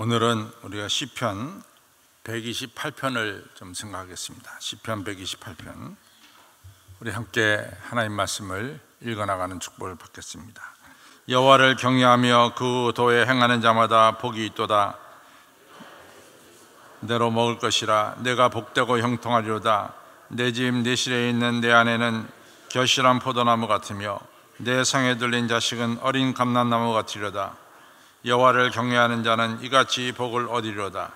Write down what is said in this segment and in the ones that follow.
오늘은 우리가 시편 128편을 좀 생각하겠습니다. 시편 128편, 우리 함께 하나님 말씀을 읽어나가는 축복을 받겠습니다. 여호와를 경외하며 그 도에 행하는 자마다 복이 있도다. 내로 먹을 것이라. 내가 복되고 형통하리로다. 내 집 내 실에 있는 내 아내는 결실한 포도나무 같으며 내 성에 들린 자식은 어린 감람나무 같으리로다. 여호와를 경외하는 자는 이같이 복을 얻으리로다.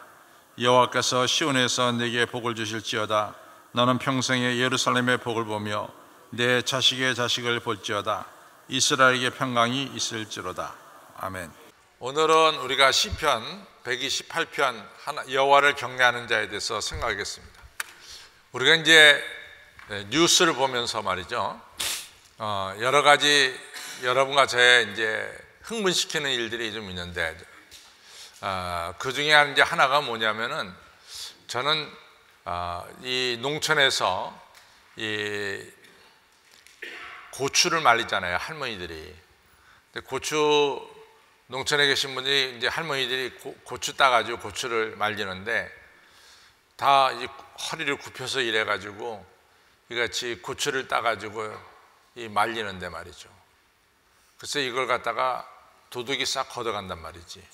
여호와께서 시온에서 내게 복을 주실지어다. 너는 평생에 예루살렘의 복을 보며 내 자식의 자식을 볼지어다. 이스라엘에게 평강이 있을지로다. 아멘. 오늘은 우리가 시편 128편 여호와를 경외하는 자에 대해서 생각하겠습니다. 우리가 이제 뉴스를 보면서 말이죠, 여러 가지 여러분과 제 이제 흥분시키는 일들이 좀 있는데, 그 중에 이제 하나가 뭐냐면은, 저는 이 농촌에서 이 고추를 말리잖아요, 할머니들이. 근데 고추, 농촌에 계신 분이 이제 할머니들이 고추 따가지고 고추를 말리는데, 다 이 허리를 굽혀서 이래가지고 이같이 고추를 따가지고 이 말리는데 말이죠. 글쎄 이걸 갖다가 도둑이 싹 걷어간단 말이지.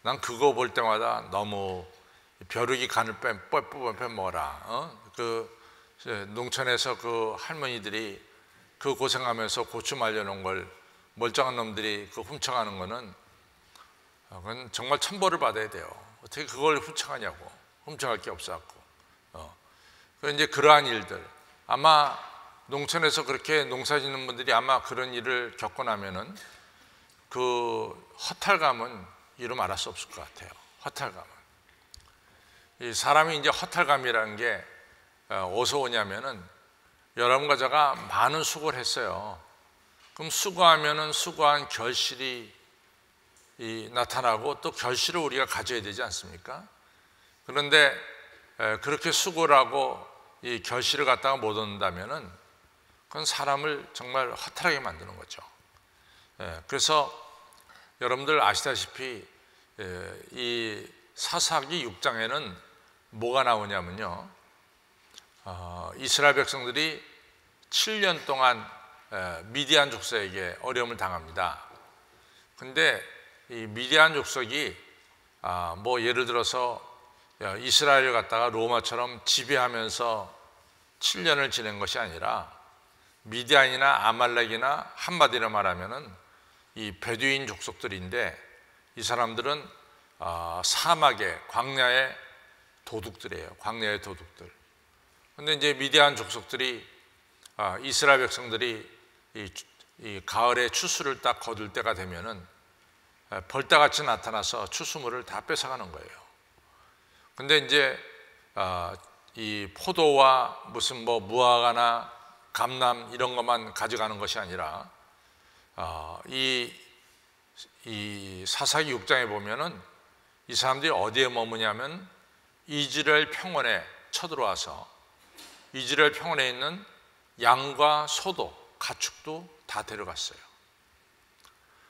난 그거 볼 때마다 너무 벼룩이 간을 뽑아 먹어라. 그 농촌에서 그 할머니들이 그 고생하면서 고추 말려놓은 걸 멀쩡한 놈들이 그 훔쳐가는 거는, 그건 정말 천벌을 받아야 돼요. 어떻게 그걸 훔쳐가냐고. 훔쳐갈 게 없어갖고. 이제 그러한 일들, 아마 농촌에서 그렇게 농사 짓는 분들이 아마 그런 일을 겪고 나면은 그 허탈감은 이루 말할 수 없을 것 같아요. 허탈감은. 이 사람이 이제 허탈감이라는 게 어디서 오냐면은, 여러분과 제가 많은 수고를 했어요. 그럼 수고하면은 수고한 결실이 나타나고, 또 결실을 우리가 가져야 되지 않습니까? 그런데 그렇게 수고를 하고 이 결실을 갖다가 못 얻는다면은 그건 사람을 정말 허탈하게 만드는 거죠. 그래서 여러분들 아시다시피 이 사사기 6장에는 뭐가 나오냐면요, 이스라엘 백성들이 7년 동안 미디안 족속에게 어려움을 당합니다. 근데 이 미디안 족속이 뭐 예를 들어서 이스라엘을 갖다가 로마처럼 지배하면서 7년을 지낸 것이 아니라, 미디안이나 아말렉이나 한마디로 말하면은 이 베두인 족속들인데, 이 사람들은 사막의 광야의 도둑들이에요. 광야의 도둑들. 근데 이제 미디안 족속들이 이스라엘 백성들이 이 가을에 추수를 딱 거둘 때가 되면은 벌떼같이 나타나서 추수물을 다 뺏어가는 거예요. 근데 이제 이 포도와 무슨 뭐 무화과나 감람 이런 것만 가져가는 것이 아니라, 이 사사기 6장에 보면은 이 사람들이 어디에 머무냐면 이스라엘 평원에 쳐들어와서 이스라엘 평원에 있는 양과 소도, 가축도 다 데려갔어요.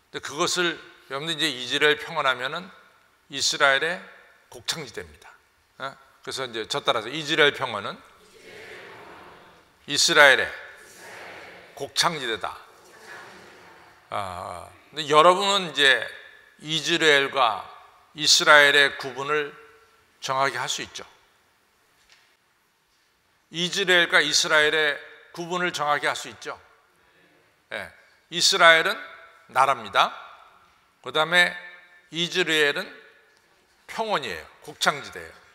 근데 그것을, 여러분들 이제 이스라엘 평원하면은 이스라엘의 곡창지대입니다. 그래서 이제 저 따라서 이스라엘 평원은 이스라엘의 곡창지대다. 근데 여러분은 이제 이스라엘과 이스라엘의 구분을 정확히 할 수 있죠. 이스라엘과 이스라엘의 구분을 정확히 할 수 있죠. 이스라엘은 나라입니다. 그 다음에 이스라엘은 평원이에요. 곡창지대예요.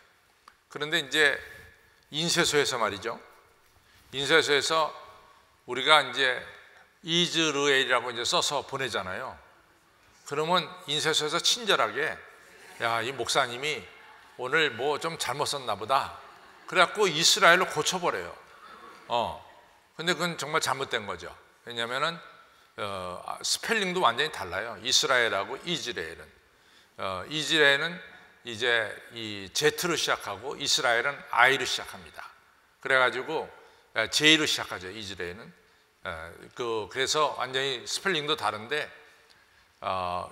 그런데 이제 인쇄소에서 말이죠, 인쇄소에서 우리가 이제 이스라엘이라고 이제 써서 보내잖아요. 그러면 인쇄소에서 친절하게, 야, 이 목사님이 오늘 뭐 좀 잘못 썼나 보다, 그래갖고 이스라엘로 고쳐버려요. 근데 그건 정말 잘못된 거죠. 왜냐면은 스펠링도 완전히 달라요. 이스라엘하고 이스라엘은. 이스라엘은 이제 이 Z로 시작하고 이스라엘은 I로 시작합니다. 그래가지고 J로 시작하죠. 이스라엘은. 그래서 완전히 스펠링도 다른데,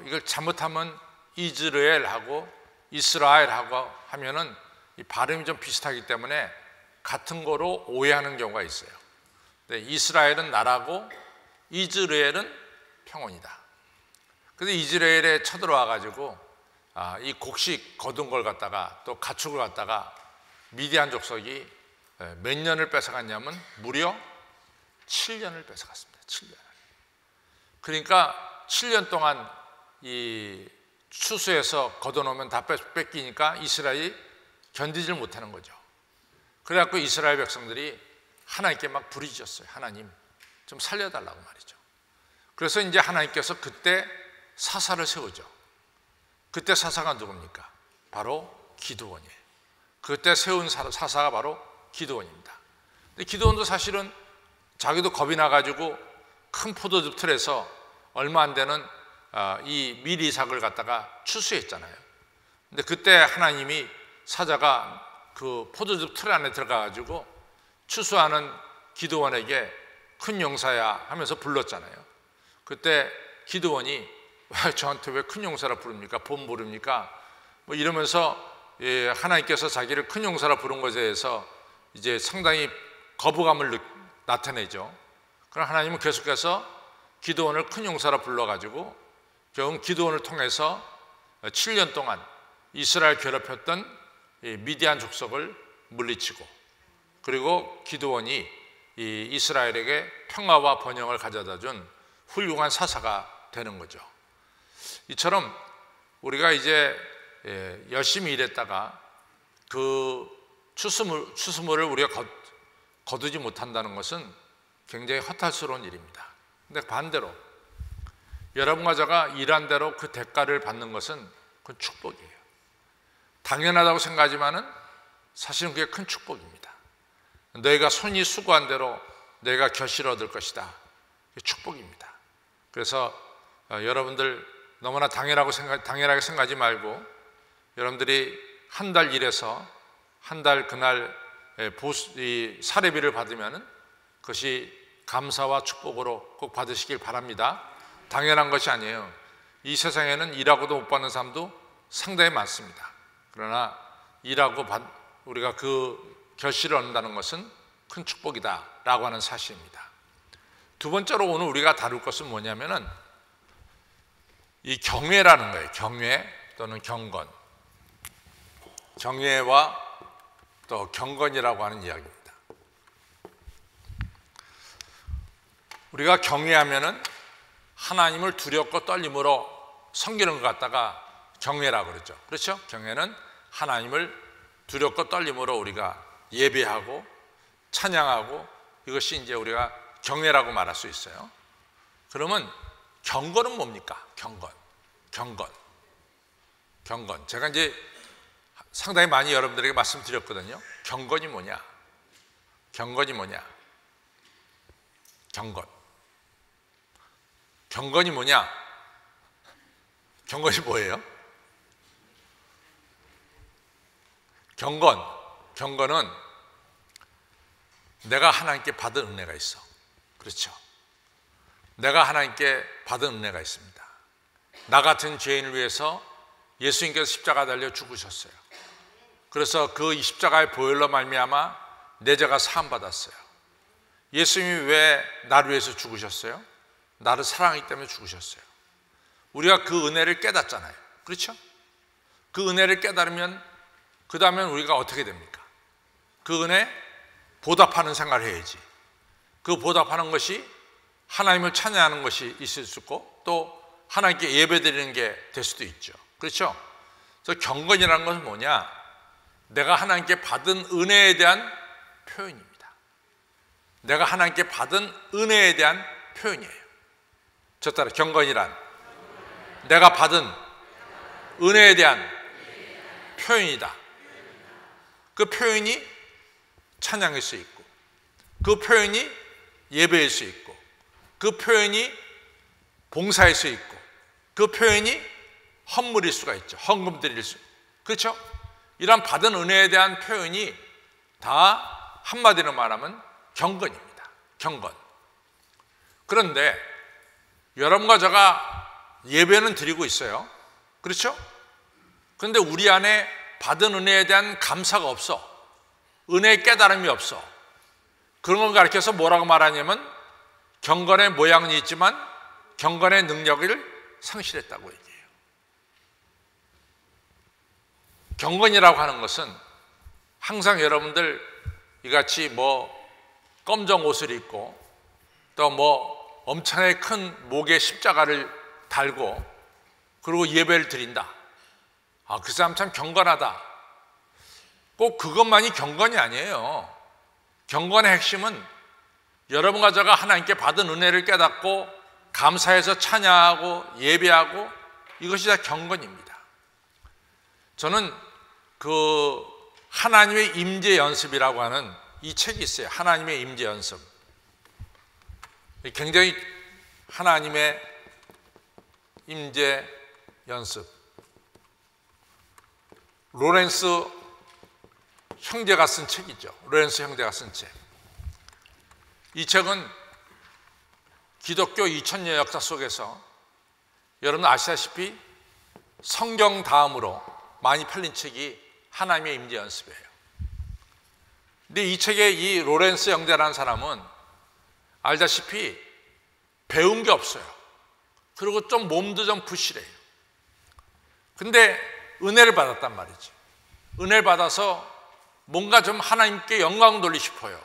이걸 잘못하면 이스라엘하고 이스라엘하고 하면은 이 발음이 좀 비슷하기 때문에 같은 거로 오해하는 경우가 있어요. 근데 이스라엘은 나라고 이즈라엘은 평원이다. 그래서 이스라엘에 쳐들어와 가지고 이 곡식 거둔 걸 갖다가 또 가축을 갖다가 미디안 족속이 몇 년을 뺏어갔냐면 무려 7년을 뺏어갔습니다. 7년. 그러니까 7년 동안 이 추수해서 걷어놓으면 다 뺏기니까 이스라엘이 견디질 못하는 거죠. 그래갖고 이스라엘 백성들이 하나님께 막 부르짖었어요. 하나님 좀 살려달라고 말이죠. 그래서 이제 하나님께서 그때 사사를 세우죠. 그때 사사가 누굽니까? 바로 기드온이에요. 그때 세운 사사가 바로 기드온입니다. 근데 기드온도 사실은 자기도 겁이 나가지고 큰 포도즙 틀에서 얼마 안 되는 이 밀 이삭을 갖다가 추수했잖아요. 근데 그때 하나님이 사자가 그 포도즙 틀 안에 들어가가지고 추수하는 기드온에게 큰 용사야 하면서 불렀잖아요. 그때 기드온이 왜 저한테 왜 큰 용사라 부릅니까? 본 모릅니까? 뭐 이러면서 하나님께서 자기를 큰 용사라 부른 것에 대해서 이제 상당히 거부감을 나타내죠. 그럼 하나님은 계속해서 기드온을 큰 용사라 불러가지고 결국 기드온을 통해서 7년 동안 이스라엘 괴롭혔던 미디안 족속을 물리치고, 그리고 기드온이 이 이스라엘에게 평화와 번영을 가져다 준 훌륭한 사사가 되는 거죠. 이처럼 우리가 이제 열심히 일했다가 그 추수물을 우리가 거두지 못한다는 것은 굉장히 허탈스러운 일입니다. 근데 반대로 여러분과 제가 일한 대로 그 대가를 받는 것은 그건 축복이에요. 당연하다고 생각하지만은 사실은 그게 큰 축복입니다. 너희가 손이 수고한 대로 너희가 결실을 얻을 것이다. 그게 축복입니다. 그래서 여러분들 너무나 당연하게 생각하지 말고, 여러분들이 한 달 일해서 한 달 그날 이 사례비를 받으면은 그것이 감사와 축복으로 꼭 받으시길 바랍니다. 당연한 것이 아니에요. 이 세상에는 일하고도 못 받는 사람도 상당히 많습니다. 그러나 일하고 우리가 그 결실을 얻는다는 것은 큰 축복이다라고 하는 사실입니다. 두 번째로 오늘 우리가 다룰 것은 뭐냐면은 이 경외라는 거예요. 경외 또는 경건. 경외와 또 경건이라고 하는 이야기입니다. 우리가 경외하면은 하나님을 두렵고 떨림으로 섬기는 것 갖다가 경외라고 그러죠. 그렇죠? 경외는 하나님을 두렵고 떨림으로 우리가 예배하고 찬양하고, 이것이 이제 우리가 경외라고 말할 수 있어요. 그러면 경건은 뭡니까? 경건. 제가 이제 상당히 많이 여러분들에게 말씀드렸거든요. 경건이 뭐냐? 경건이 뭐냐? 경건이 뭐냐? 경건이 뭐예요? 경건은 내가 하나님께 받은 은혜가 있어. 그렇죠? 내가 하나님께 받은 은혜가 있습니다. 나 같은 죄인을 위해서 예수님께서 십자가 달려 죽으셨어요. 그래서 그 십자가의 보혈로 말미암아 내 죄가 사함 받았어요. 예수님이 왜 나를 위해서 죽으셨어요? 나를 사랑하기 때문에 죽으셨어요. 우리가 그 은혜를 깨닫잖아요. 그렇죠? 그 은혜를 깨달으면 그 다음엔 우리가 어떻게 됩니까? 그 은혜 보답하는 생활을 해야지. 그 보답하는 것이 하나님을 찬양하는 것이 있을 수 있고, 또 하나님께 예배드리는 게 될 수도 있죠. 그렇죠? 그래서 경건이라는 것은 뭐냐? 내가 하나님께 받은 은혜에 대한 표현입니다. 내가 하나님께 받은 은혜에 대한 표현이에요. 저 따라 경건이란 내가 받은 은혜에 대한 표현이다. 그 표현이 찬양일 수 있고, 그 표현이 예배일 수 있고, 그 표현이 봉사일 수 있고, 그 표현이 헌물일 수가 있죠. 헌금 드릴 수. 그렇죠? 이런 받은 은혜에 대한 표현이 다 한마디로 말하면 경건입니다. 경건. 그런데 여러분과 제가 예배는 드리고 있어요. 그렇죠? 그런데 우리 안에 받은 은혜에 대한 감사가 없어. 은혜의 깨달음이 없어. 그런 걸 가르쳐서 뭐라고 말하냐면 경건의 모양은 있지만 경건의 능력을 상실했다고 얘기해요. 경건이라고 하는 것은 항상 여러분들 이같이 뭐 검정 옷을 입고 또 뭐 엄청나게 큰 목에 십자가를 달고 그리고 예배를 드린다. 아, 그 사람 참 경건하다. 꼭 그것만이 경건이 아니에요. 경건의 핵심은 여러분과 제가 하나님께 받은 은혜를 깨닫고 감사해서 찬양하고 예배하고 이것이 다 경건입니다. 저는 그 하나님의 임재 연습이라고 하는 이 책이 있어요. 하나님의 임재 연습. 굉장히 하나님의 임재 연습. 로렌스 형제가 쓴 책이죠. 로렌스 형제가 쓴 책. 이 책은 기독교 2000년 역사 속에서 여러분 아시다시피 성경 다음으로 많이 팔린 책이 하나님의 임재 연습이에요. 근데 이 책에 이 로렌스 형제라는 사람은 알다시피 배운 게 없어요. 그리고 좀 몸도 좀 부실해요. 근데 은혜를 받았단 말이지. 은혜를 받아서 뭔가 좀 하나님께 영광 돌리고 싶어요.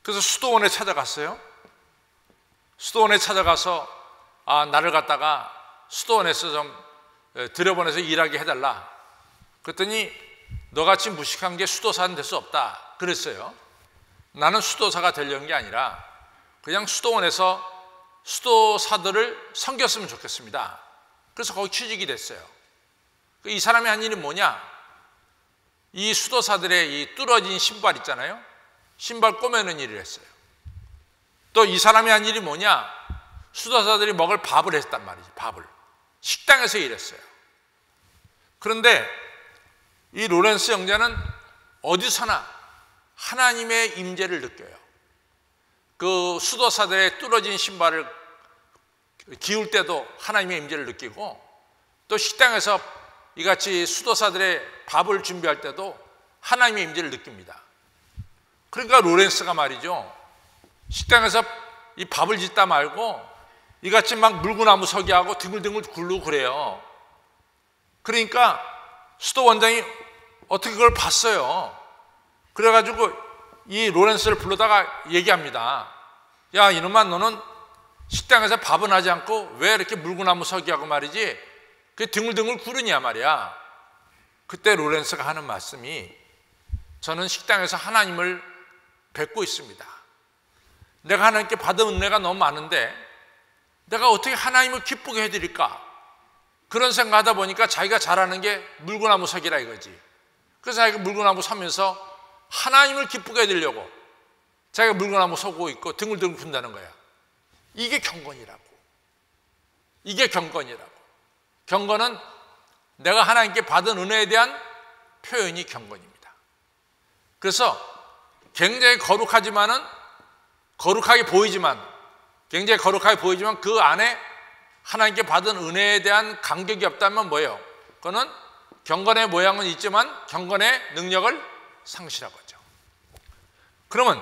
그래서 수도원에 찾아갔어요. 수도원에 찾아가서 나를 갖다가 수도원에서 좀 들여보내서 일하게 해달라. 그랬더니 너같이 무식한 게 수도사는 될 수 없다 그랬어요. 나는 수도사가 되려는 게 아니라 그냥 수도원에서 수도사들을 섬겼으면 좋겠습니다. 그래서 거기 취직이 됐어요. 이 사람이 한 일이 뭐냐? 이 수도사들의 이 뚫어진 신발 있잖아요. 신발 꼬매는 일을 했어요. 또 이 사람이 한 일이 뭐냐? 수도사들이 먹을 밥을 했단 말이지. 밥을. 식당에서 일했어요. 그런데 이 로렌스 형제는 어디서나 하나님의 임재를 느껴요. 그 수도사들의 뚫어진 신발을 기울 때도 하나님의 임재를 느끼고 또 식당에서 이같이 수도사들의 밥을 준비할 때도 하나님의 임재를 느낍니다. 그러니까 로렌스가 말이죠. 식당에서 이 밥을 짓다 말고 이같이 막 물구나무 서기하고 뒹굴뒹굴 굴르고 그래요. 그러니까 수도 원장이 어떻게 그걸 봤어요. 그래가지고 이 로렌스를 불러다가 얘기합니다. 야, 이놈아, 너는 식당에서 밥은 하지 않고 왜 이렇게 물구나무 서기하고 말이지? 그 뒹굴뒹굴 구르냐 말이야. 그때 로렌스가 하는 말씀이 저는 식당에서 하나님을 뵙고 있습니다. 내가 하나님께 받은 은혜가 너무 많은데 내가 어떻게 하나님을 기쁘게 해드릴까? 그런 생각하다 보니까 자기가 잘하는 게 물구나무 서기라 이거지. 그래서 자기가 물구나무 서면서 하나님을 기쁘게 해드리려고 자기가 물구나무 서고 있고 뒹굴뒹굴 군다는 거야. 이게 경건이라고. 이게 경건이라고. 경건은 내가 하나님께 받은 은혜에 대한 표현이 경건입니다. 그래서 굉장히 거룩하게 보이지만 그 안에 하나님께 받은 은혜에 대한 감격이 없다면 뭐예요? 그거는 경건의 모양은 있지만 경건의 능력을 상실한 거죠. 그러면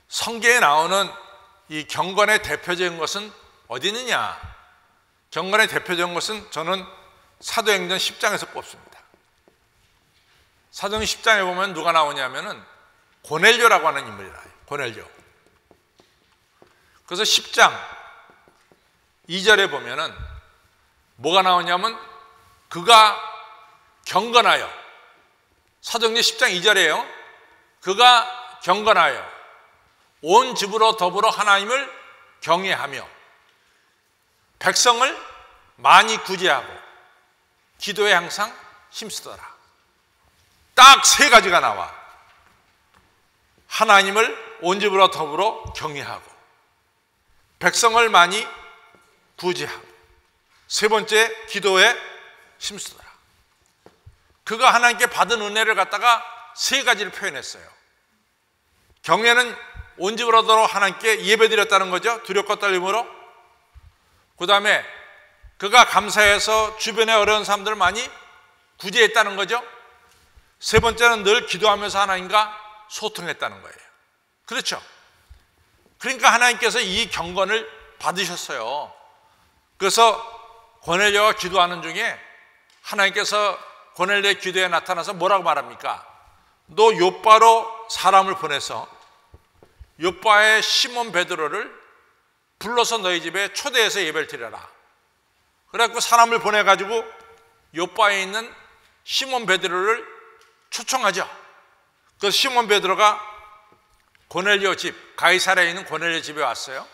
성경에 나오는 이 경건의 대표적인 것은 어디 있느냐? 경건의 대표적인 것은 저는 사도행전 10장에서 뽑습니다. 사도행전 10장에 보면 누가 나오냐면은 고넬료라고 하는 인물이라. 고넬료. 그래서 10장 2절에 보면은 뭐가 나오냐면 그가 경건하여, 사도행전 10장 2절에요. 그가 경건하여 온 집으로 더불어 하나님을 경외하며 백성을 많이 구제하고 기도에 항상 힘쓰더라. 딱 세 가지가 나와. 하나님을 온 집으로 더불어 경외하고 백성을 많이 구제하고 세 번째 기도에 힘쓰더라. 그가 하나님께 받은 은혜를 갖다가 세 가지를 표현했어요. 경외는 온 집으로 더불어 하나님께 예배드렸다는 거죠. 두렵고 떨림으로. 그 다음에 그가 감사해서 주변의 어려운 사람들을 많이 구제했다는 거죠. 세 번째는 늘 기도하면서 하나님과 소통했다는 거예요. 그렇죠? 그러니까 하나님께서 이 경건을 받으셨어요. 그래서 고넬료가 기도하는 중에 하나님께서 고넬료의 기도에 나타나서 뭐라고 말합니까? 너 요바로 사람을 보내서 요바의 시몬 베드로를 불러서 너희 집에 초대해서 예배를 드려라. 그래갖고 사람을 보내가지고 요바에 있는 시몬 베드로를 초청하죠. 그래서 시몬 베드로가 고넬료 집, 가이사랴에 있는 고넬료 집에 왔어요.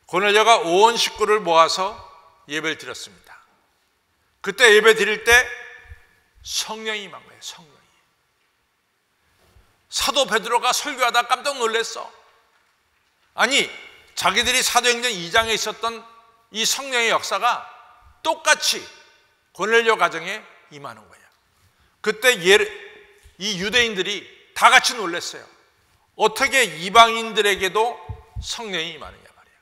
고넬료가 온 식구를 모아서 예배를 드렸습니다. 그때 예배 드릴 때 성령이 임한 거예요. 성령이. 사도 베드로가 설교하다 깜짝 놀랐어. 아니, 자기들이 사도행전 2장에 있었던 이 성령의 역사가 똑같이 고넬료 가정에 임하는 거예요. 그때 이 유대인들이 다 같이 놀랐어요. 어떻게 이방인들에게도 성령이 임하느냐 말이에요.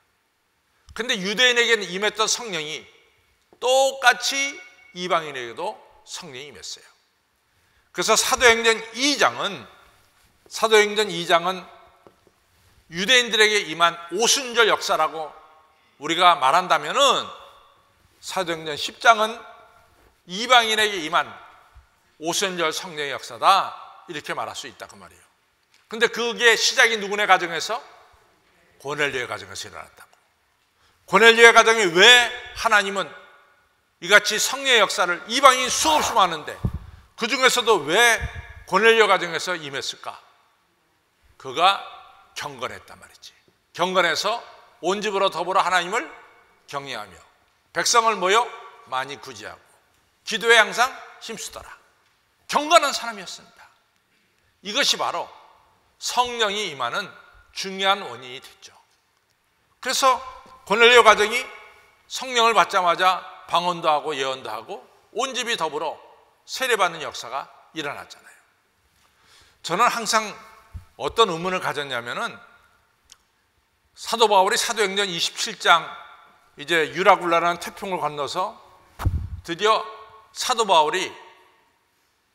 근데 유대인에게는 임했던 성령이 똑같이 이방인에게도 성령이 임했어요. 그래서 사도행전 2장은 유대인들에게 임한 오순절 역사라고 우리가 말한다면은 사도행전 10장은 이방인에게 임한 오순절 성령의 역사다 이렇게 말할 수 있다 그 말이에요. 근데 그게 시작이 누구네 가정에서? 고넬료의 가정에서 일어났다고. 고넬료의 가정에 왜 하나님은 이같이 성령의 역사를 이방인 수없이 많은데 그 중에서도 왜 고넬료 가정에서 임했을까? 그가 경건했단 말이지. 경건해서 온 집으로 더불어 하나님을 경외하며 백성을 모여 많이 구제하고 기도에 항상 힘쓰더라. 경건한 사람이었습니다. 이것이 바로 성령이 임하는 중요한 원인이 됐죠. 그래서 고넬료 가정이 성령을 받자마자 방언도 하고 예언도 하고 온 집이 더불어 세례받는 역사가 일어났잖아요. 저는 항상 어떤 의문을 가졌냐면은 사도 바울이 사도행전 27장 이제 유라굴라라는 태평을 건너서 드디어 사도 바울이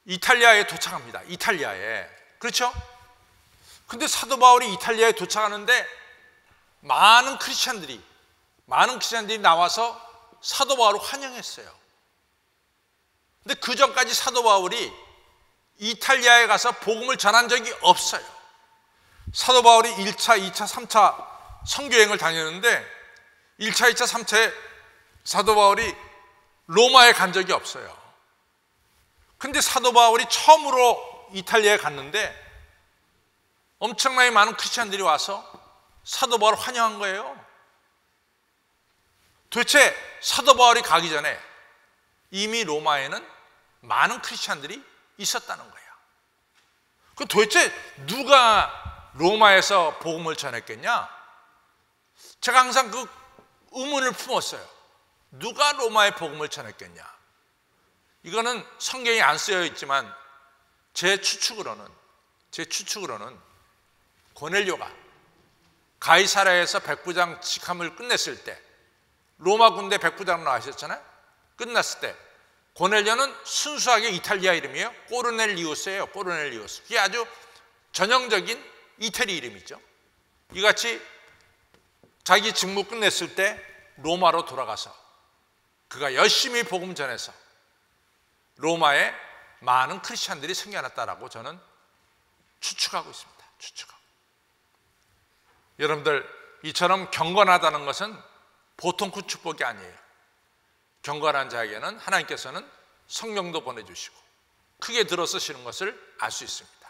이탈리아에 도착합니다. 이탈리아에. 그렇죠? 근데 사도 바울이 이탈리아에 도착하는데 많은 크리스찬들이 나와서 사도 바울을 환영했어요. 근데 그 전까지 사도 바울이 이탈리아에 가서 복음을 전한 적이 없어요. 사도 바울이 1차, 2차, 3차 선교여행을 다녔는데 1차, 2차, 3차에 사도 바울이 로마에 간 적이 없어요. 근데 사도 바울이 처음으로 이탈리아에 갔는데 엄청나게 많은 크리스찬들이 와서 사도 바울을 환영한 거예요. 도대체 사도 바울이 가기 전에 이미 로마에는 많은 크리스찬들이 있었다는 거예요. 그 도대체 누가 로마에서 복음을 전했겠냐? 제가 항상 그 의문을 품었어요. 누가 로마에 복음을 전했겠냐? 이거는 성경에 안 쓰여 있지만 제 추측으로는 고넬료가 가이사랴에서 백부장 직함을 끝냈을 때 로마 군대 백부장으로 나가셨잖아요. 끝났을 때 고넬료는 순수하게 이탈리아 이름이에요. 꼬르넬리우스예요. 꼬르넬리우스. 이게 아주 전형적인 이태리 이름이죠. 이같이 자기 직무 끝냈을 때 로마로 돌아가서 그가 열심히 복음 전해서 로마에 많은 크리스찬들이 생겨났다라고 저는 추측하고 있습니다. 추측하고. 여러분들, 이처럼 경건하다는 것은 보통 그 축복이 아니에요. 경건한 자에게는 하나님께서는 성령도 보내주시고 크게 들어쓰시는 것을 알 수 있습니다.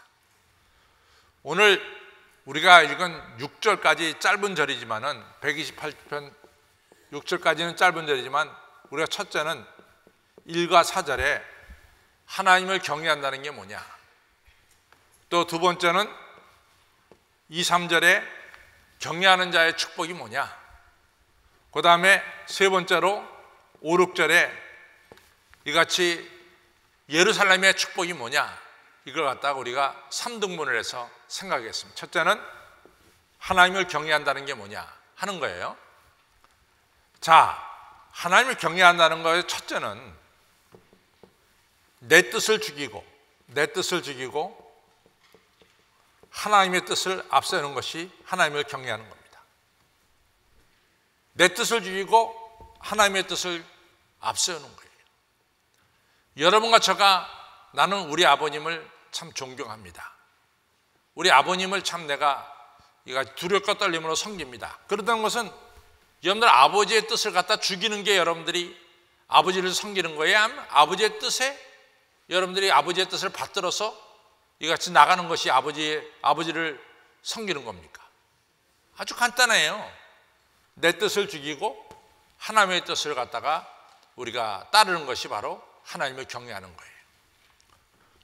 오늘 우리가 읽은 6절까지 짧은 절이지만은 128편 6절까지는 짧은 절이지만 우리가 첫째는 1과 4절에 하나님을 경외한다는 게 뭐냐, 또 두 번째는 2, 3절에 경외하는 자의 축복이 뭐냐, 그 다음에 세 번째로 5, 6절에 이같이 예루살렘의 축복이 뭐냐, 이걸 갖다가 우리가 3등분을 해서 생각했습니다. 첫째는 하나님을 경외한다는 게 뭐냐 하는 거예요. 자, 하나님을 경외한다는 거의 첫째는 내 뜻을 죽이고 하나님의 뜻을 앞세우는 것이 하나님을 경외하는 겁니다. 내 뜻을 죽이고 하나님의 뜻을 앞세우는 거예요. 여러분과 저가 나는 우리 아버님을 참 존경합니다. 우리 아버님을 참 내가 두렵고 떨림으로 섬깁니다. 그러던 것은 여러분들 아버지의 뜻을 갖다 죽이는 게 여러분들이 아버지를 섬기는 거예요? 아니면 아버지의 뜻에 여러분들이 아버지의 뜻을 받들어서 이같이 나가는 것이 아버지를 섬기는 겁니까? 아주 간단해요. 내 뜻을 죽이고 하나님의 뜻을 갖다가 우리가 따르는 것이 바로 하나님을 경외하는 거예요.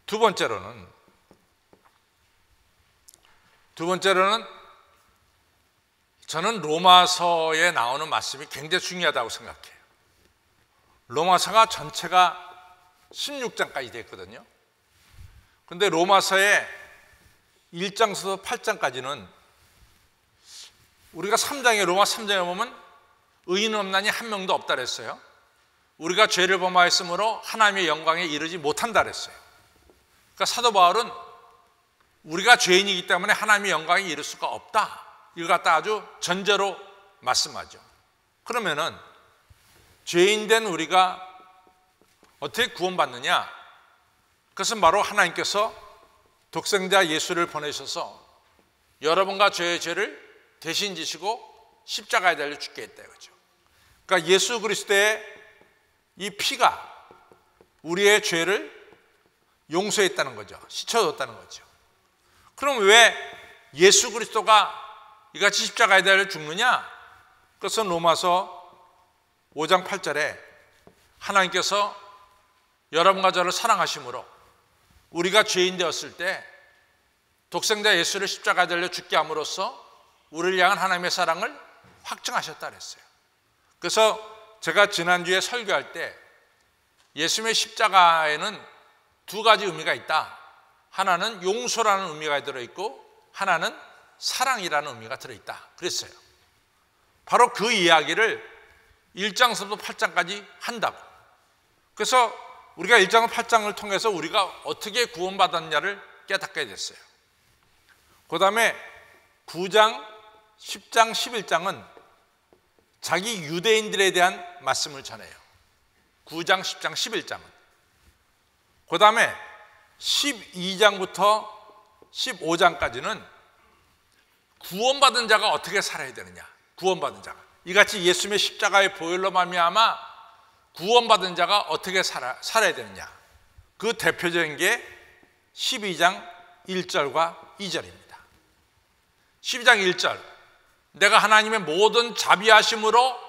두 번째로는 저는 로마서에 나오는 말씀이 굉장히 중요하다고 생각해요. 로마서가 전체가 16장까지 되어 있거든요. 근데 로마서의 1장부터 8장까지는 우리가 로마 3장에 보면 의인 없나니 한 명도 없다 그랬어요. 우리가 죄를 범하였으므로 하나님의 영광에 이르지 못한다 그랬어요. 그러니까 사도 바울은 우리가 죄인이기 때문에 하나님의 영광에 이를 수가 없다, 이걸 갖다 아주 전제로 말씀하죠. 그러면은 죄인된 우리가 어떻게 구원받느냐? 그것은 바로 하나님께서 독생자 예수를 보내셔서 여러분과 저의 죄를 대신 지시고 십자가에 달려 죽게 했다 이거죠. 그러니까 예수 그리스도의 이 피가 우리의 죄를 용서했다는 거죠. 씻어줬다는 거죠. 그럼 왜 예수 그리스도가 이같이 십자가에 달려 죽느냐? 그것은 로마서 5장 8절에 하나님께서 여러분과 저를 사랑하심으로 우리가 죄인 되었을 때 독생자 예수를 십자가에 달려 죽게 함으로써 우리를 향한 하나님의 사랑을 확증하셨다 그랬어요. 그래서 제가 지난주에 설교할 때 예수님의 십자가에는 두 가지 의미가 있다. 하나는 용서라는 의미가 들어있고 하나는 사랑이라는 의미가 들어있다 그랬어요. 바로 그 이야기를 1장부터 8장까지 한다고. 그래서 우리가 1장 8장을 통해서 우리가 어떻게 구원받았냐를 깨닫게 됐어요. 그 다음에 9장, 10장, 11장은 자기 유대인들에 대한 말씀을 전해요. 9장, 10장, 11장은. 그 다음에 12장부터 15장까지는 구원받은 자가 어떻게 살아야 되느냐. 구원받은 자가. 이같이 예수님의 십자가의 보혈로 말미암아 구원받은 자가 어떻게 살아야 되느냐. 그 대표적인 게 12장 1절과 2절입니다. 12장 1절, 내가 하나님의 모든 자비하심으로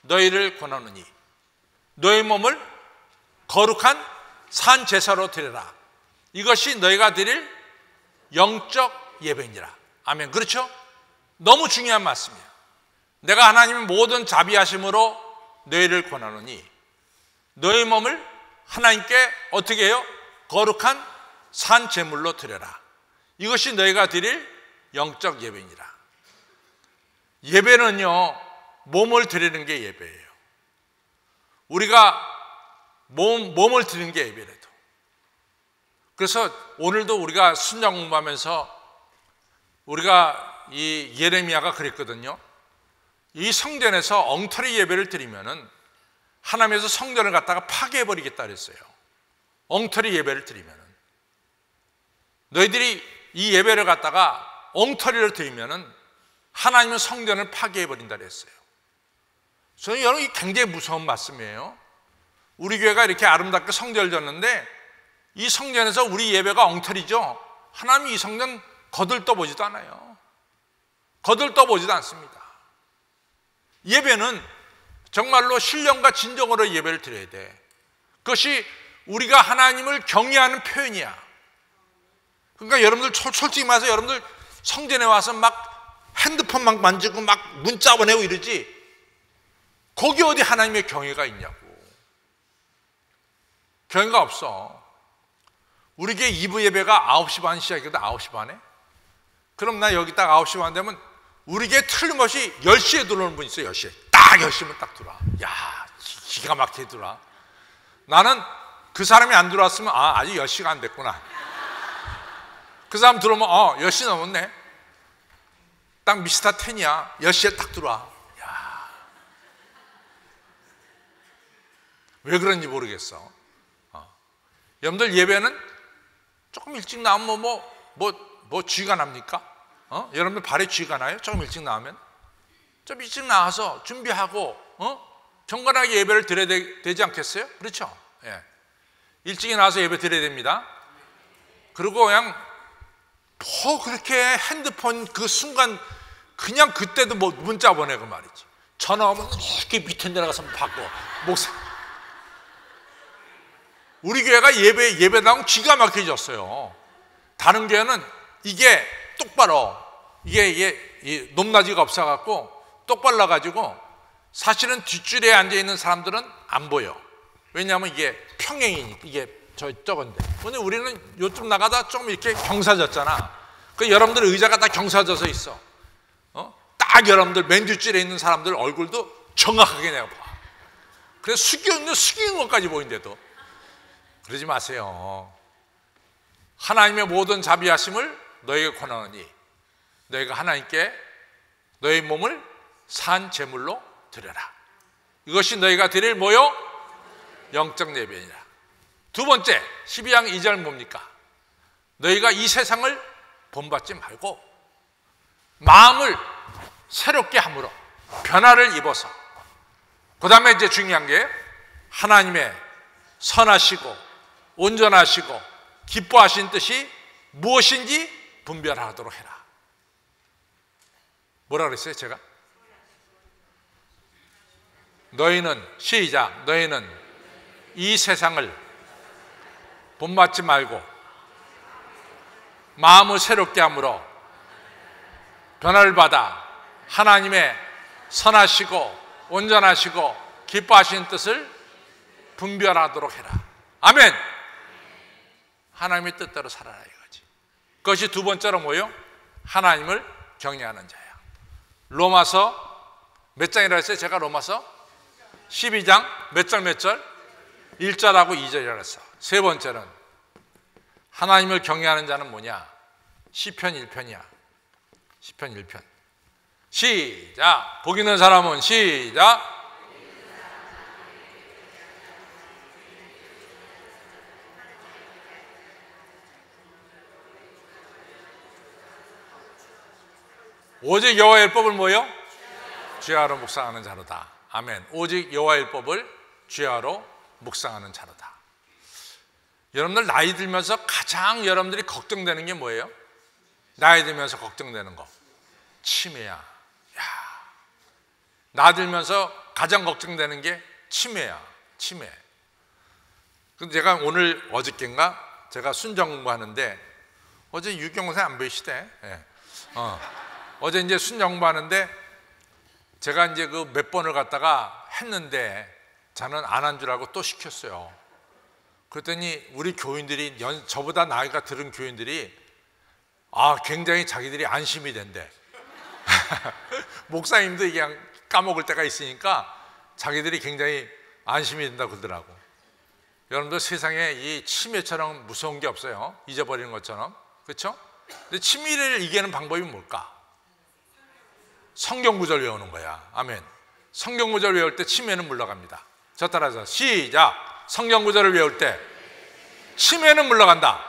너희를 권하노니 너희 몸을 거룩한 산 제사로 드려라. 이것이 너희가 드릴 영적 예배니라. 아멘. 그렇죠? 너무 중요한 말씀이에요. 내가 하나님의 모든 자비하심으로 너희를 권하노니 너희 몸을 하나님께 어떻게 해요? 거룩한 산 제물로 드려라. 이것이 너희가 드릴 영적 예배니라. 예배는요, 몸을 드리는 게 예배예요. 우리가 몸을 드리는 게 예배래도. 그래서 오늘도 우리가 순장 공부하면서 우리가 이 예레미야가 그랬거든요. 이 성전에서 엉터리 예배를 드리면은 하나님께서 성전을 갖다가 파괴해버리겠다 그랬어요. 엉터리 예배를 드리면은. 너희들이 이 예배를 갖다가 엉터리를 드리면은 하나님은 성전을 파괴해버린다 그랬어요. 저는 여러분 이 굉장히 무서운 말씀이에요. 우리 교회가 이렇게 아름답게 성전을 졌는데 이 성전에서 우리 예배가 엉터리죠. 하나님이 이 성전 거들떠보지도 않아요. 거들떠보지도 않습니다. 예배는 정말로 신령과 진정으로 예배를 드려야 돼. 그것이 우리가 하나님을 경외하는 표현이야. 그러니까 여러분들 솔직히 말해서 여러분들 성전에 와서 막 핸드폰 막 만지고 막 문자 보내고 이러지, 거기 어디 하나님의 경외가 있냐고. 경외가 없어. 우리 교회 2부 예배가 9시 반 시작이거든. 9시 반에. 그럼 나 여기 딱 9시 반 되면 우리 교회 틀림없이 10시에 들어오는 분 있어요. 10시에 딱 10시면 딱 들어와. 야, 기가 막히게 들어와. 나는 그 사람이 안 들어왔으면 아직 10시가 안 됐구나. 그 사람 들어오면 10시 넘었네. 딱 미스터 10이야. 10시에 딱 들어와. 야, 왜 그런지 모르겠어. 여러분들 예배는 조금 일찍 나오면 뭐 쥐가 납니까? 여러분들 발에 쥐가 나요? 조금 일찍 나오면? 좀 일찍 나와서 준비하고 경건하게 예배를 드려야 되지 않겠어요? 그렇죠? 예. 일찍 나와서 예배 드려야 됩니다. 그리고 그냥 그렇게 핸드폰 그 순간 그냥 그때도 문자 보내고 말이지. 전화 오면 이렇게 밑에 내려가서 받고 목사. 우리 교회가 예배 나오면 기가 막혀졌어요. 다른 교회는 이게 똑바로 이게 높낮이가 없어갖고 똑바로 가지고 사실은 뒷줄에 앉아 있는 사람들은 안 보여. 왜냐하면 이게 평행이니까 이게 저건데. 근데 우리는 요쯤 나가다 조금 이렇게 경사졌잖아. 그 여러분들 의자가 다 경사져서 있어. 딱 여러분들 맨 뒷줄에 있는 사람들 얼굴도 정확하게 내가 봐. 그래서 숙이는 것까지 보이는데도 그러지 마세요. 하나님의 모든 자비하심을 너에게 권하노니 너희가 하나님께 너희 몸을 산 제물로 드려라. 이것이 너희가 드릴 뭐요? 영적 예배니라. 두 번째 12장 2절 뭡니까? 너희가 이 세상을 본받지 말고 마음을 새롭게 함으로 변화를 입어서, 그 다음에 이제 중요한 게 하나님의 선하시고 온전하시고 기뻐하신 뜻이 무엇인지 분별하도록 해라. 뭐라 그랬어요 제가? 너희는 시작. 너희는 이 세상을 본받지 말고 마음을 새롭게 함으로 변화를 받아 하나님의 선하시고 온전하시고 기뻐하시는 뜻을 분별하도록 해라. 아멘. 하나님의 뜻대로 살아라 이거지. 그것이 두 번째로 뭐예요? 하나님을 경외하는 자야. 로마서 몇 장이라 했어요? 제가 로마서 12장 몇 절 몇 절? 1절하고 2절이라 했어. 세 번째는 하나님을 경외하는 자는 뭐냐? 시편 1편이야. 시편 1편. 시작. 복 있는 사람은 시작. 오직 여호와의 율법을 뭐요? 주야로 묵상하는 자로다. 아멘. 오직 여호와의 율법을 주야로 묵상하는 자로다. 여러분들 나이 들면서 가장 여러분들이 걱정되는 게 뭐예요? 나이 들면서 걱정되는 거 치매야. 나 들면서 가장 걱정되는 게 치매야. 치매. 근데 제가 오늘 어저께인가 제가 순정 공부하는데 어제 유경선생 안 보이시대? 네. 어제 이제 순정 공부하는데 제가 이제 그 몇 번을 갖다가 했는데 저는 안 한 줄 알고 또 시켰어요. 그랬더니 우리 교인들이 저보다 나이가 들은 교인들이 굉장히 자기들이 안심이 된대. 목사님도 그냥 까먹을 때가 있으니까 자기들이 굉장히 안심이 된다고 그러더라고. 여러분들 세상에 이 치매처럼 무서운 게 없어요. 잊어버리는 것처럼. 그렇죠? 근데 치매를 이기는 방법이 뭘까? 성경 구절 외우는 거야. 아멘. 성경 구절 외울 때 치매는 물러갑니다. 저 따라서 시작. 성경 구절을 외울 때 치매는 물러간다.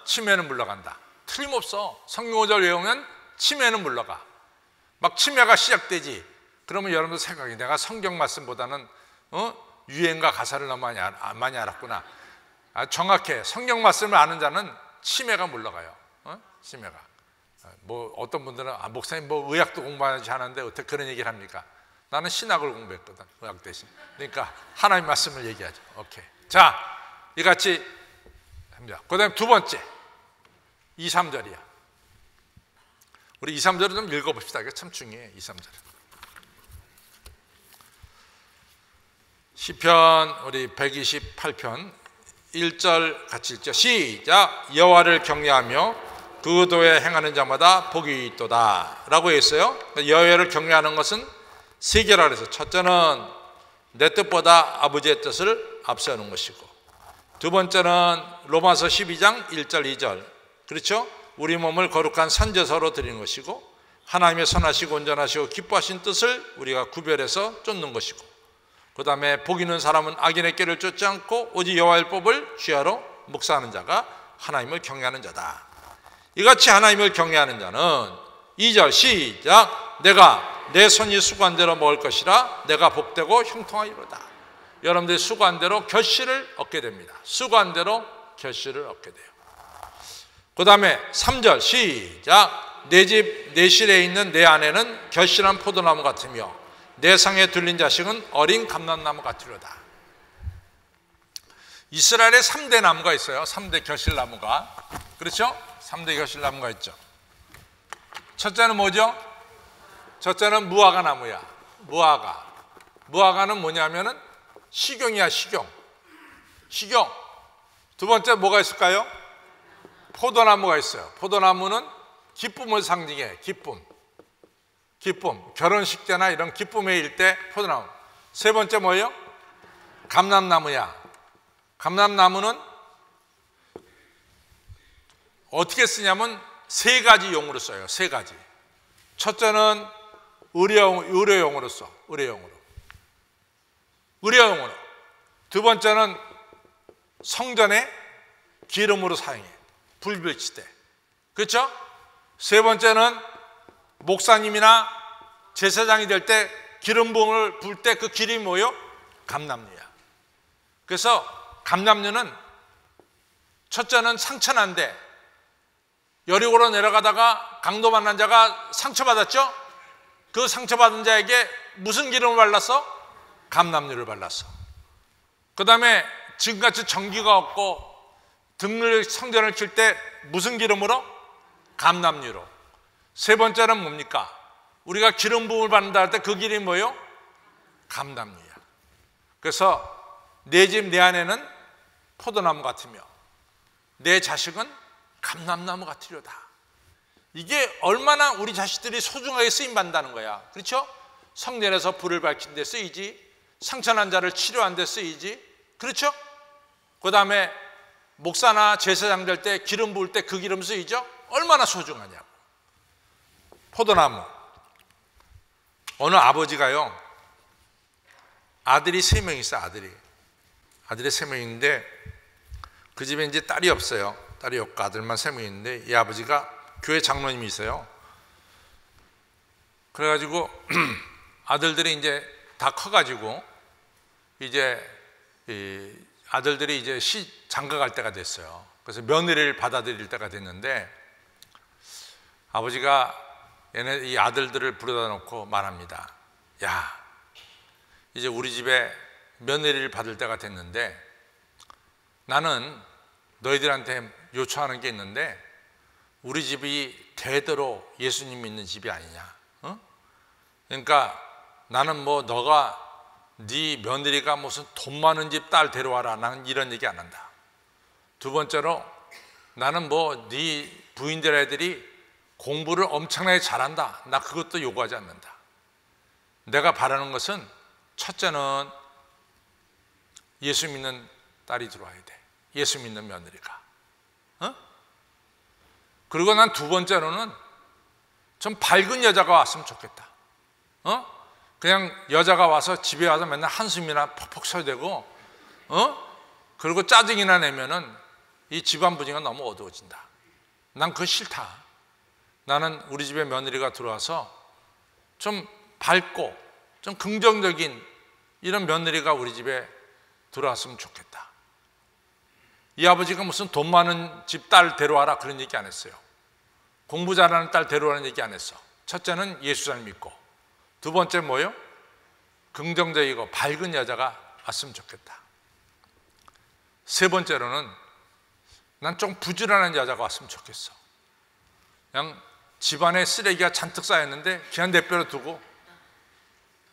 치매는 물러간다. 틀림없어. 성경 구절 외우면 치매는 물러가. 막 치매가 시작되지. 그러면 여러분들 생각이 내가 성경 말씀보다는 유행과 가사를 너무 많이 알았구나. 정확해. 성경 말씀을 아는 자는 치매가 물러가요. 치매가. 뭐 어떤 분들은 목사님 뭐 의학도 공부하지 않았는데 어떻게 그런 얘기를 합니까? 나는 신학을 공부했거든. 의학 대신. 그러니까 하나님 말씀을 얘기하죠. 오케이. 자, 이같이 합니다. 그 다음에 두 번째 2, 3절이야. 우리 2, 3절을 좀 읽어봅시다. 이게 참 중요해. 2, 3절. 시편 우리 128편 1절 같이 읽죠. 시작. 여호와를 경외하며 그 도에 행하는 자마다 복이 있도다 라고 했어요. 여호와를 경외하는 것은 세 개라 그래서 첫째는 내 뜻보다 아버지의 뜻을 앞세우는 것이고, 두 번째는 로마서 12장 1절 2절, 그렇죠? 우리 몸을 거룩한 산제사로 드리는 것이고, 하나님의 선하시고 온전하시고 기뻐하신 뜻을 우리가 구별해서 쫓는 것이고, 그 다음에 복 있는 사람은 악인의 길을 쫓지 않고 오직 여호와의 법을 주야로 묵상하는 자가 하나님을 경외하는 자다. 이같이 하나님을 경외하는 자는 2절 시작, 내가 내 손이 수고한 대로 먹을 것이라 내가 복되고 형통하리로다. 여러분들이 수고한 대로 결실을 얻게 됩니다. 수고한 대로 결실을 얻게 돼요. 그 다음에 3절 시작, 내 집 내 실에 있는 내 아내는 결실한 포도나무 같으며 내 상에 둘린 자식은 어린 감람나무 같으리로다. 이스라엘에 3대 나무가 있어요. 3대 결실나무가. 그렇죠? 3대 결실나무가 있죠. 첫째는 뭐죠? 첫째는 무화과 나무야. 무화과는 뭐냐면은 식용이야, 식용. 두 번째 뭐가 있을까요? 포도나무가 있어요. 포도나무는 기쁨을 상징해. 기쁨. 결혼식 때나 이런 기쁨의 일 때 포도나무. 세 번째 뭐예요? 감람나무야. 감람나무는 어떻게 쓰냐면 세 가지 용으로 써요. 세 가지. 첫째는 의료용으로 써. 의료용으로. 두 번째는 성전에 기름으로 사용해. 불빛 때. 그렇죠? 세 번째는 목사님이나 제사장이 될 때 기름 부음을 불 때 그 기름이 뭐예요? 감람류야. 그래서 감람류는 첫째는 상처난데 여리고로 내려가다가 강도 만난 자가 상처받았죠? 그 상처받은 자에게 무슨 기름을 발랐어? 감람류를 발랐어. 그 다음에 지금같이 전기가 없고 등을 성전을 칠 때 무슨 기름으로? 감람류로. 세 번째는 뭡니까? 우리가 기름 부음을 받는다 할 때 그 기름이 뭐예요? 감람류야. 그래서 내 집 내 아내는 포도나무 같으며 내 자식은 감람나무 같으려다. 이게 얼마나 우리 자식들이 소중하게 쓰임받는다는 거야. 그렇죠? 성전에서 불을 밝힌 데 쓰이지, 상처난 자를 치료한 데 쓰이지, 그렇죠? 그 다음에 목사나 제사장 될 때 기름 부을 때 그 기름 쓰이죠? 얼마나 소중하냐고. 포도나무. 어느 아버지가요, 아들이 3명 있어요. 아들이 3명인데 그 집에 이제 딸이 없어요. 딸이 없고 아들만 3명 있는데 이 아버지가 교회 장로님이 있어요. 그래가지고 아들들이 이제 다 커가지고 이제 아들들이 이제 장가 갈 때가 됐어요. 그래서 며느리를 받아들일 때가 됐는데 아버지가 이 아들들을 불러다 놓고 말합니다. 야, 이제 우리 집에 며느리를 받을 때가 됐는데 나는 너희들한테 요청하는 게 있는데 우리 집이 대대로 예수님 믿는 집이 아니냐. 어? 그러니까 나는 뭐 너가 네 며느리가 무슨 돈 많은 집 딸 데려와라. 나는 이런 얘기 안 한다. 두 번째로 나는 뭐 네 부인들 애들이 공부를 엄청나게 잘한다. 나 그것도 요구하지 않는다. 내가 바라는 것은 첫째는 예수 믿는 딸이 들어와야 돼. 예수 믿는 며느리가. 어? 그리고 난 두 번째로는 좀 밝은 여자가 왔으면 좋겠다. 어? 그냥 여자가 와서 집에 와서 맨날 한숨이나 퍽퍽 쉬어대고 그리고 짜증이나 내면은 이 집안 분위기가 너무 어두워진다. 난 그거 싫다. 나는 우리 집에 며느리가 들어와서 좀 밝고 좀 긍정적인 이런 며느리가 우리 집에 들어왔으면 좋겠다. 이 아버지가 무슨 돈 많은 집 딸 데려와라 그런 얘기 안 했어요. 공부 잘하는 딸 데려오라는 얘기 안 했어. 첫째는 예수 잘 믿고, 두 번째 뭐예요? 긍정적이고 밝은 여자가 왔으면 좋겠다. 세 번째로는 난 좀 부지런한 여자가 왔으면 좋겠어. 그냥 집안에 쓰레기가 잔뜩 쌓였는데 그냥 내버려 두고,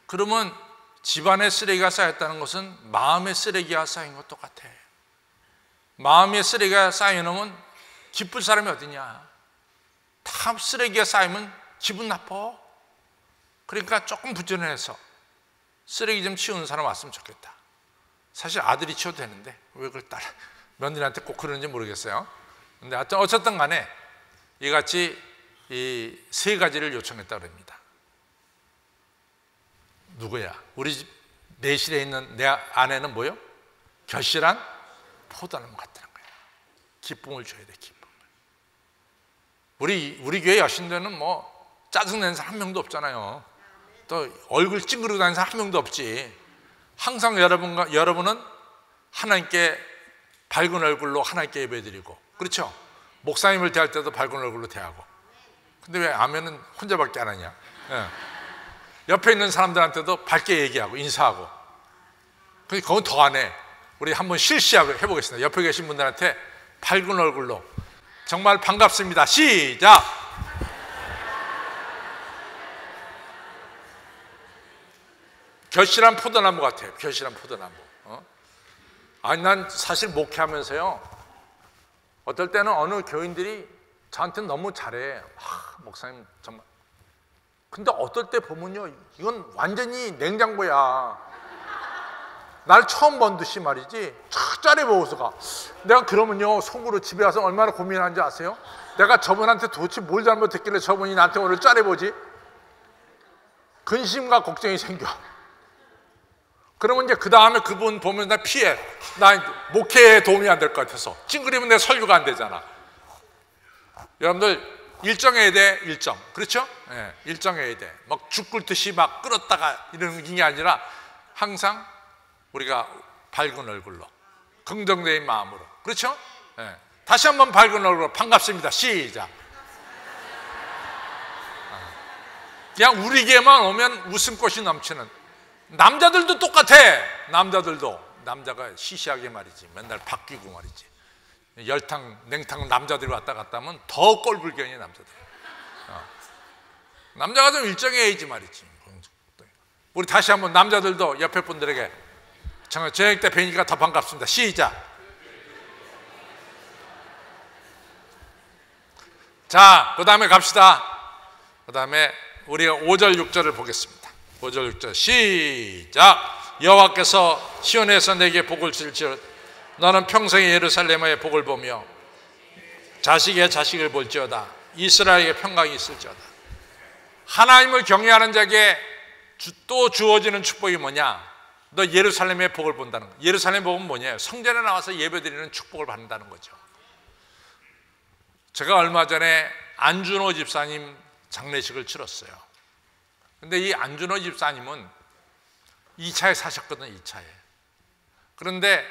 그러면 집안에 쓰레기가 쌓였다는 것은 마음의 쓰레기가 쌓인 것 똑같아. 마음의 쓰레기가 쌓여놓으면 기쁠 사람이 어디냐. 다 쓰레기가 쌓이면 기분 나빠. 그러니까 조금 부지런해서 쓰레기 좀 치우는 사람 왔으면 좋겠다. 사실 아들이 치워도 되는데 왜 그걸 며느리한테 꼭 그러는지 모르겠어요. 근데 하여튼 어쨌든 간에 이같이 이 세 가지를 요청했다고 합니다. 누구야? 우리 집 내실에 있는 내 아내는 뭐요? 결실한 포도나무 같다는 거예요. 기쁨을 줘야 돼, 기쁨을. 우리 교회 여신들은 뭐 짜증내는 사람 한 명도 없잖아요. 또 얼굴 찡그리고 다니는 사람 한 명도 없지. 항상 여러분은 하나님께 밝은 얼굴로 하나님께 예배드리고, 그렇죠? 목사님을 대할 때도 밝은 얼굴로 대하고. 근데 왜 아멘은 혼자밖에 안 하냐? 예. 옆에 있는 사람들한테도 밝게 얘기하고 인사하고. 그건 더 안 해. 우리 한번 실시하고 해보겠습니다. 옆에 계신 분들한테 밝은 얼굴로 정말 반갑습니다. 시작! 결실한 포도나무 같아요. 결실한 포도나무. 아니, 난 사실 목회하면서요, 어떨 때는 어느 교인들이 저한테 너무 잘해. 목사님 정말. 근데 어떨 때 보면요, 이건 완전히 냉장고야. 날 처음 본 듯이 말이지, 쫙 보고서 가. 내가 그러면요, 속으로 집에 와서 얼마나 고민하는지 아세요? 내가 저분한테 도대체 뭘 잘못했길래 저분이 나한테 오늘 짜내보지? 근심과 걱정이 생겨. 그러면 이제 그 다음에 그분 보면 나 피해. 나 목회에 도움이 안 될 것 같아서. 찡그리면 내 설교가 안 되잖아. 여러분들 일정해야 돼, 일정. 그렇죠? 네, 일정해야 돼. 막 죽 끓듯이 막 끓었다가 이러는 게 아니라 항상 우리가 밝은 얼굴로, 긍정적인 마음으로. 그렇죠? 네. 다시 한번 밝은 얼굴로 반갑습니다. 시작. 그냥 우리에게만 오면 웃음꽃이 넘치는. 남자들도 똑같아. 남자가 시시하게 말이지. 맨날 바뀌고 말이지. 열탕, 냉탕 남자들이 왔다 갔다 하면 더 꼴불견이 남자들. 남자가 좀 일정해야지 말이지. 우리 다시 한번 남자들도 옆에 분들에게 저녁 때 뵈니까 더 반갑습니다. 시작. 자, 그 다음에 갑시다. 그 다음에 우리가 5절 6절을 보겠습니다. 5절 6절 시작. 여호와께서 시온에서 내게 복을 주실지어다. 너는 평생에 예루살렘의 복을 보며 자식의 자식을 볼지어다. 이스라엘에게 평강이 있을지어다. 하나님을 경외하는 자에게 또 주어지는 축복이 뭐냐? 너 예루살렘의 복을 본다는 거예요. 예루살렘 복은 뭐냐? 성전에 나와서 예배드리는 축복을 받는다는 거죠. 제가 얼마 전에 안준호 집사님 장례식을 치렀어요. 근데 이 안준호 집사님은 2차에 사셨거든요. 2차에. 그런데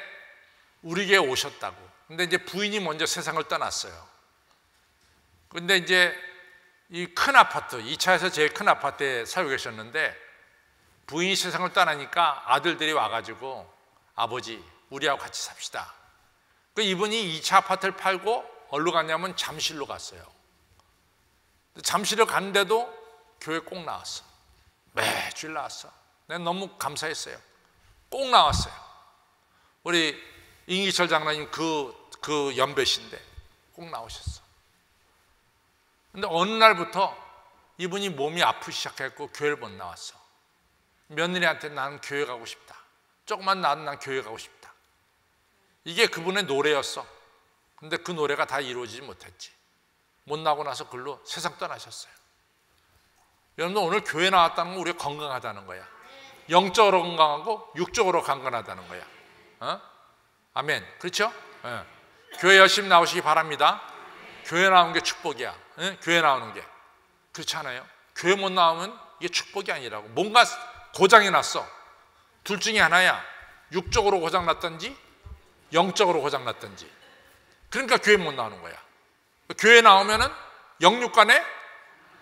우리에게 오셨다고. 근데 이제 부인이 먼저 세상을 떠났어요. 근데 이제 이 큰 아파트, 2차에서 제일 큰 아파트에 살고 계셨는데 부인이 세상을 떠나니까 아들들이 와가지고 아버지, 우리하고 같이 삽시다. 그 이분이 2차 아파트를 팔고 어디로 갔냐면 잠실로 갔어요. 잠실을 갔는데도 교회 꼭 나왔어. 매주일 나왔어. 내가 너무 감사했어요. 꼭 나왔어요. 우리 임기철 장로님 그 연배신데 꼭 나오셨어. 근데 어느 날부터 이분이 몸이 아프기 시작했고 교회를 못 나왔어. 며느리한테 나는 교회 가고 싶다. 조금만 나도 난 교회 가고 싶다. 이게 그분의 노래였어. 근데 그 노래가 다 이루어지지 못했지. 못 나고 나서 글로 세상 떠나셨어요. 여러분들 오늘 교회 나왔다는 건 우리가 건강하다는 거야. 영적으로 건강하고 육적으로 강건하다는 거야. 아멘. 그렇죠? 교회 열심히 나오시기 바랍니다. 교회 나오는 게 축복이야. 교회 나오는 게. 그렇지 않아요? 교회 못 나오면 이게 축복이 아니라고. 뭔가 고장이 났어. 둘 중에 하나야. 육적으로 고장 났든지 영적으로 고장 났든지. 그러니까 교회 못 나오는 거야. 교회 나오면은 영육간에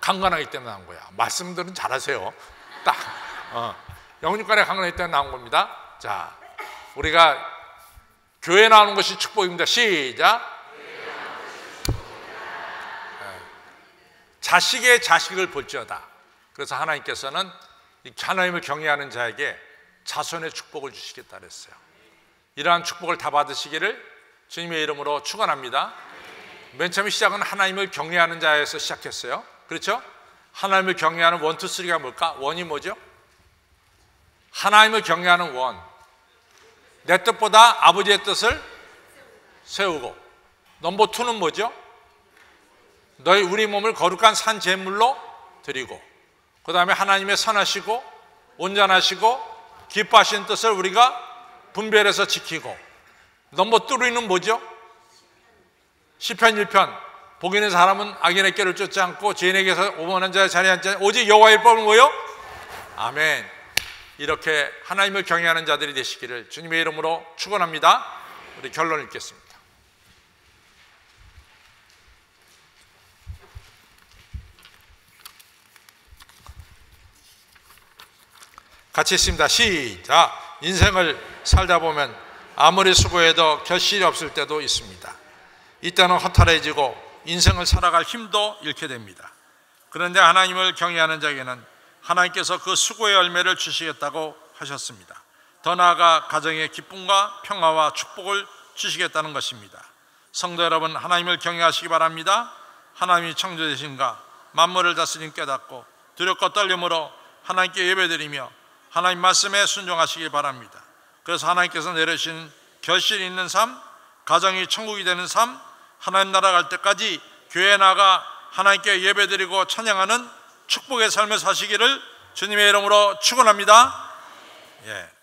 강건하기 때문에 나온 거야. 말씀들은 잘하세요. 딱 영육간에 강건하기 때문에 나온 겁니다. 자, 우리가 교회 나오는 것이 축복입니다. 시작. 자식의 자식을 볼지어다. 그래서 하나님께서는 하나님을 경외하는 자에게 자손의 축복을 주시겠다 그랬어요. 이러한 축복을 다 받으시기를 주님의 이름으로 축원합니다. 맨 처음 시작은 하나님을 경외하는 자에서 시작했어요. 그렇죠? 하나님을 경외하는 1, 2, 3가 뭘까? 원이 뭐죠? 하나님을 경외하는 원. 내 뜻보다 아버지의 뜻을 세우고. 넘버 2는 뭐죠? 너희 우리 몸을 거룩한 산 제물로 드리고, 그 다음에 하나님의 선하시고 온전하시고 기뻐하시는 뜻을 우리가 분별해서 지키고. 넘버 3는 뭐죠? 시편 1편 복이 있는 사람은 악인의 길을 쫓지 않고 죄인에게서 오만한 자의 자리에 앉지 않고 오직 여호와의 법을 뭐요? 아멘. 이렇게 하나님을 경외하는 자들이 되시기를 주님의 이름으로 축원합니다. 우리 결론 읽겠습니다. 같이 읽습니다. 시작. 인생을 살다 보면 아무리 수고해도 결실이 없을 때도 있습니다. 이때는 허탈해지고 인생을 살아갈 힘도 잃게 됩니다. 그런데 하나님을 경외하는 자에게는 하나님께서 그 수고의 열매를 주시겠다고 하셨습니다. 더 나아가 가정의 기쁨과 평화와 축복을 주시겠다는 것입니다. 성도 여러분, 하나님을 경외하시기 바랍니다. 하나님이 창조되신가 만물을 다스림 깨닫고 두렵고 떨림으로 하나님께 예배드리며 하나님 말씀에 순종하시기 바랍니다. 그래서 하나님께서 내려주신 결실이 있는 삶, 가정이 천국이 되는 삶, 하나님 나라 갈 때까지 교회에 나가 하나님께 예배드리고 찬양하는 축복의 삶을 사시기를 주님의 이름으로 축원합니다. 예.